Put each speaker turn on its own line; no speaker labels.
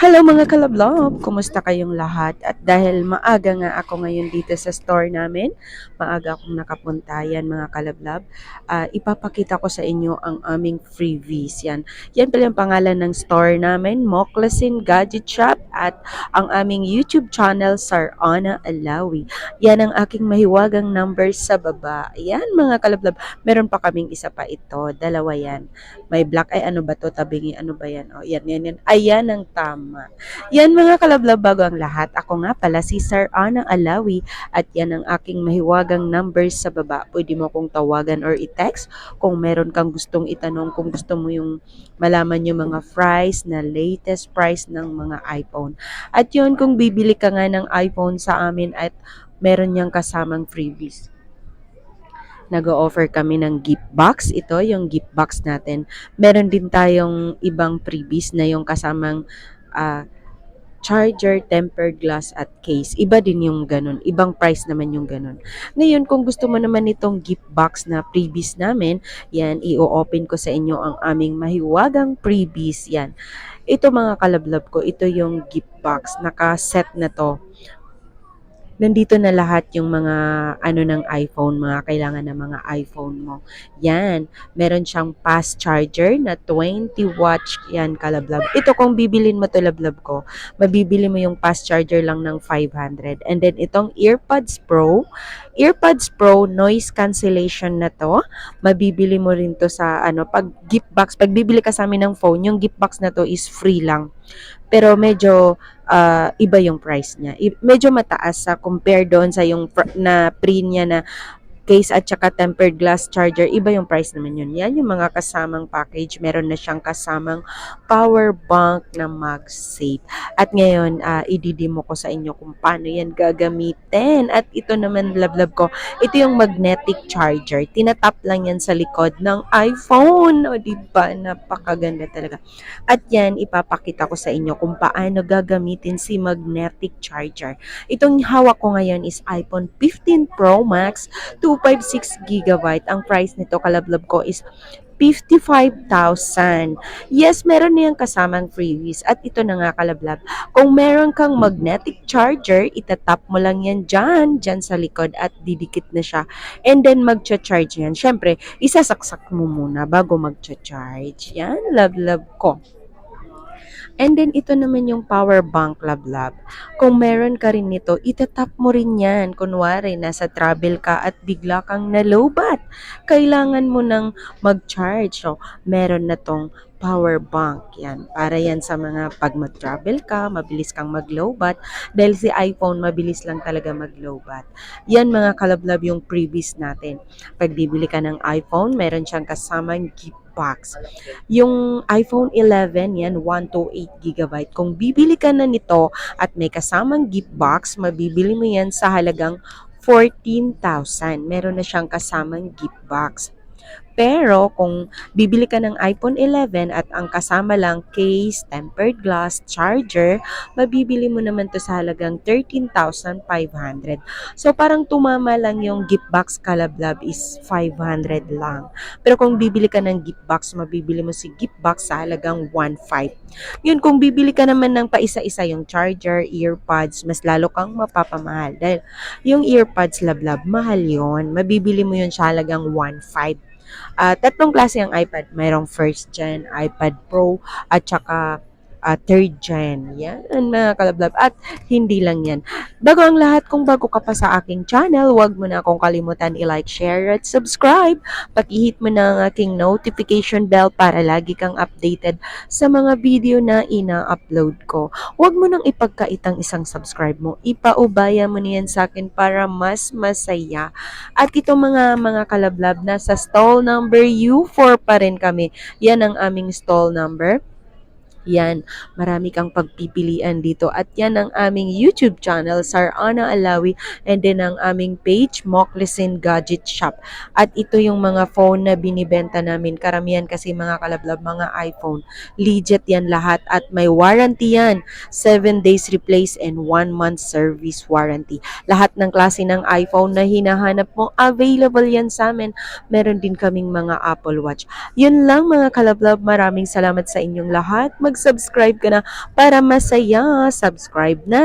Hello mga kalablob! Kumusta kayong lahat? At dahil maaga nga ako ngayon dito sa store namin, maaga akong nakapunta yan mga kalablob, ipapakita ko sa inyo ang aming freebies. Yan pala yung pangalan ng store namin, Moclasin Gadget Shop, at ang aming YouTube channel, Sir Ana Alawi. Yan ang aking mahiwagang numbers sa baba. Yan mga kalablob, meron pa kaming isa pa ito, dalawa yan. May black, ay ano ba to, tabingi, ano ba yan? O, yan. Ayan ang tama. Yan mga kalablab, bago ang lahat. Ako nga pala si Sir Anang Alawi at yan ang aking mahiwagang numbers sa baba. Pwede mo kong tawagan or i-text kung meron kang gustong itanong, kung gusto mo yung malaman yung mga price na latest price ng mga iPhone. At yun, kung bibili ka nga ng iPhone sa amin at meron niyang kasamang freebies. Nag-o-offer kami ng gift box. Ito yung gift box natin. Meron din tayong ibang freebies na yung kasamang ah, charger, tempered glass at case. Iba din yung ganun. Ibang price naman yung ganun. Ngayon, kung gusto mo naman itong gift box na freebies namin, yan, i-open ko sa inyo ang aming mahiwagang freebies. Yan. Ito mga kalablab ko, ito yung gift box. Naka-set na to. Nandito na lahat yung mga ano ng iPhone, mga kailangan ng mga iPhone mo. Yan, meron siyang fast charger na 20 watts yan kalablab. Ito kung bibilin mo to lablab ko, mabibili mo yung fast charger lang ng 500. And then itong AirPods Pro noise cancellation na to, mabibili mo rin to sa ano, pag gift box, pag bibili ka sa amin ng phone, yung gift box na to is free lang. Pero medyo iba yung price niya. Medyo mataas sa compare doon sa yung na pre niya na case at saka tempered glass charger, iba yung price naman yun. Yan yung mga kasamang package. Meron na siyang kasamang power bank na MagSafe. At ngayon, ididemo ko sa inyo kung paano yan gagamitin. At ito naman, lablab ko, ito yung magnetic charger. Tinatap lang yan sa likod ng iPhone. O diba? Napakaganda talaga. At yan, ipapakita ko sa inyo kung paano gagamitin si magnetic charger. Itong hawak ko ngayon is iPhone 15 Pro Max 256 GB. Ang price nito kalablab ko is 55,000. Yes, meron na yung kasamang freebies. At ito na nga kalablab. Kung meron kang magnetic charger, itatap mo lang yan dyan sa likod at didikit na siya. And then magcha-charge yan. Siyempre, isasaksak mo muna bago magcha-charge. Yan, love ko. And then, ito naman yung power bank, lablab. Kung meron ka rin nito, itatap mo rin yan. Kunwari, nasa travel ka at bigla kang nalobat. Kailangan mo nang mag-charge. So, meron na tong power bank. Yan. Para yan sa mga pag mag-travel ka, mabilis kang mag-lowbat. Dahil si iPhone, mabilis lang talaga mag-lowbat. Yan mga kalablab yung previous natin. Pag bibili ka ng iPhone, meron siyang kasamang gift box. Yung iPhone 11, yan, 128 GB. Kung bibili ka na nito at may kasamang gift box, mabibili mo yan sa halagang 14,000. Meron na siyang kasamang gift box. Pero kung bibili ka ng iPhone 11 at ang kasama lang case, tempered glass, charger, mabibili mo naman to sa halagang 13,500. So parang tumama lang yung gift box kalablab is 500 lang. Pero kung bibili ka ng gift box, mabibili mo si gift box sa halagang 1,500. Yun, kung bibili ka naman ng paisa-isa yung charger, earpods, mas lalo kang mapapamahal. Dahil yung earpods lablab, mahal yun. Mabibili mo yun sa halagang 1,500. Tatlong klase ang iPad. Mayroong first gen, iPad Pro, at saka third gen. Yan, mga kalablab. At hindi lang yan. Bago ang lahat, kung bago ka pa sa aking channel, huwag mo na akong kalimutan i-like, share, at subscribe. Paki-hit mo na ang aking notification bell para lagi kang updated sa mga video na ina-upload ko. Huwag mo nang ipagkaitang isang subscribe mo. Ipaubaya mo niyan sa akin para mas masaya. At itong mga kalablab, nasa stall number U4 pa rin kami. Yan ang aming stall number. Yan, marami kang pagpipilian dito. At yan ang aming YouTube channel, Sir Ana Alawi, and then ang aming page, Moclasin Gadget Shop. At ito yung mga phone na binibenta namin. Karamihan kasi mga kalablab, mga iPhone. Legit yan lahat at may warranty yan. 7 days replace and 1 month service warranty. Lahat ng klase ng iPhone na hinahanap mo, available yan sa amin. Meron din kaming mga Apple Watch. Yun lang mga kalablab, maraming salamat sa inyong lahat. mag-subscribe ka na para masaya. Subscribe na!